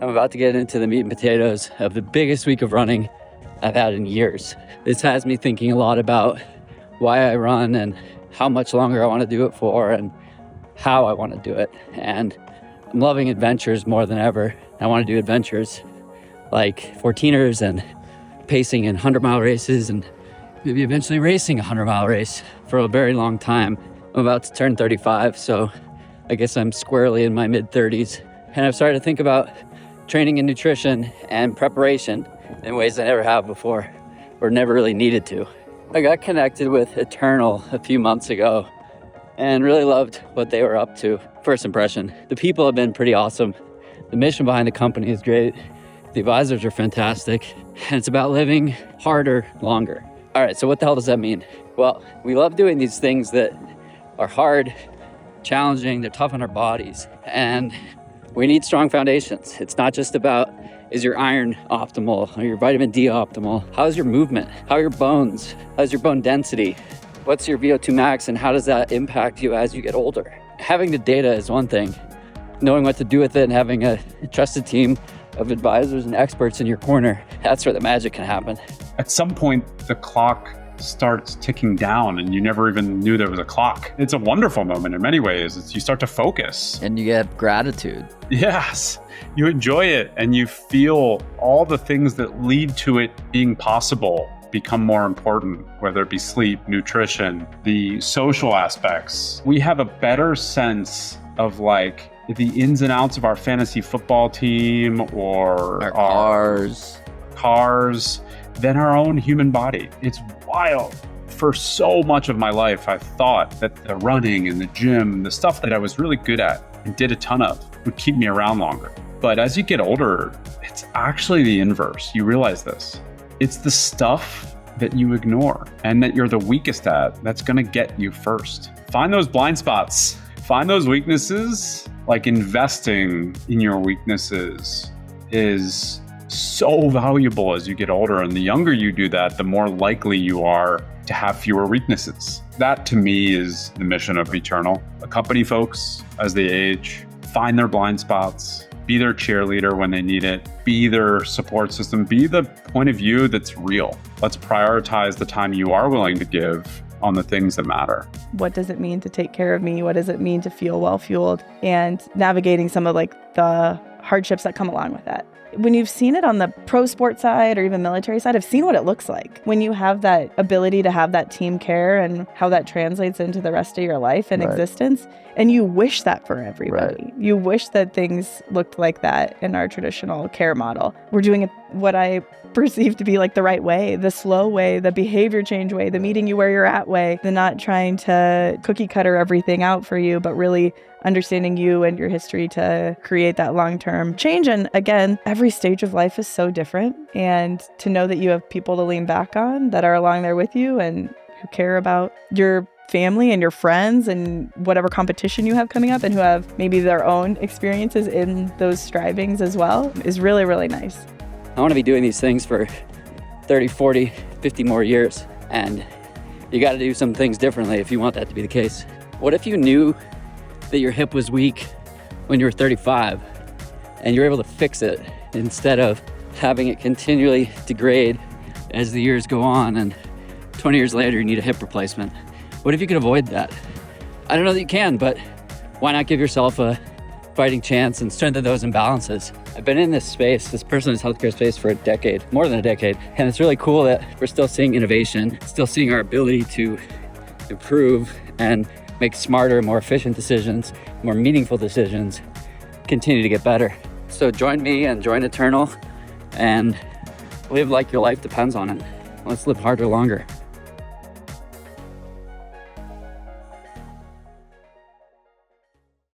I'm about to get into the meat and potatoes of the biggest week of running I've had in years. This has me thinking a lot about why I run and how much longer I want to do it for and how I want to do it. And I'm loving adventures more than ever. I want to do adventures like 14ers and pacing in 100-mile races and maybe eventually racing a 100-mile race for a very long time. I'm about to turn 35, so I guess I'm squarely in my mid-30s. And I've started to think about training and nutrition and preparation in ways I never have before or never really needed to. I got connected with Eternal a few months ago and really loved what they were up to. First impression, the people have been pretty awesome. The mission behind the company is great. The advisors are fantastic. And it's about living harder, longer. All right, so what the hell does that mean? Well, we love doing these things that are hard, challenging, they're tough on our bodies. And we need strong foundations. It's not just about, is your iron optimal or your vitamin D optimal? How's your movement? How are your bones? How's your bone density? What's your VO2 max and how does that impact you as you get older? Having the data is one thing. Knowing what to do with it and having a trusted team of advisors and experts in your corner, that's where the magic can happen. At some point, the clock starts ticking down and you never even knew there was a clock. It's a wonderful moment in many ways. You start to focus. And you get gratitude. Yes, you enjoy it and you feel all the things that lead to it being possible become more important, whether it be sleep, nutrition, the social aspects. We have a better sense of like the ins and outs of our fantasy football team or our cars than our own human body. It's wild. For so much of my life, I thought that the running and the gym, the stuff that I was really good at and did a ton of would keep me around longer. But as you get older, it's actually the inverse. You realize this. It's the stuff that you ignore and that you're the weakest at that's gonna get you first. Find those blind spots. Find those weaknesses. Like investing in your weaknesses is so valuable as you get older. And the younger you do that, the more likely you are to have fewer weaknesses. That to me is the mission of Eternal. Accompany folks as they age, find their blind spots, be their cheerleader when they need it, be their support system, be the point of view that's real. Let's prioritize the time you are willing to give on the things that matter. What does it mean to take care of me? What does it mean to feel well-fueled? And navigating some of like the hardships that come along with that. When you've seen it on the pro sport side or even military side, I've seen what it looks like. When you have that ability to have that team care and how that translates into the rest of your life and existence. And you wish that for everybody. Right. You wish that things looked like that in our traditional care model. We're doing it what I perceive to be like the right way, the slow way, the behavior change way, the meeting you where you're at way, the not trying to cookie cutter everything out for you, but really understanding you and your history to create that long-term change. And again, every stage of life is so different. And to know that you have people to lean back on that are along there with you and who care about your family and your friends and whatever competition you have coming up and who have maybe their own experiences in those strivings as well is really, really nice. I want to be doing these things for 30, 40, 50 more years. And you got to do some things differently if you want that to be the case. What if you knew that your hip was weak when you were 35 and you're able to fix it instead of having it continually degrade as the years go on and 20 years later you need a hip replacement? What if you could avoid that? I don't know that you can, but why not give yourself a fighting chance and strengthen those imbalances? I've been in this space, this personalized healthcare space for a decade, more than a decade. And it's really cool that we're still seeing innovation, still seeing our ability to improve and make smarter, more efficient decisions, more meaningful decisions, continue to get better. So join me and join Eternal and live like your life depends on it. Let's live harder, longer.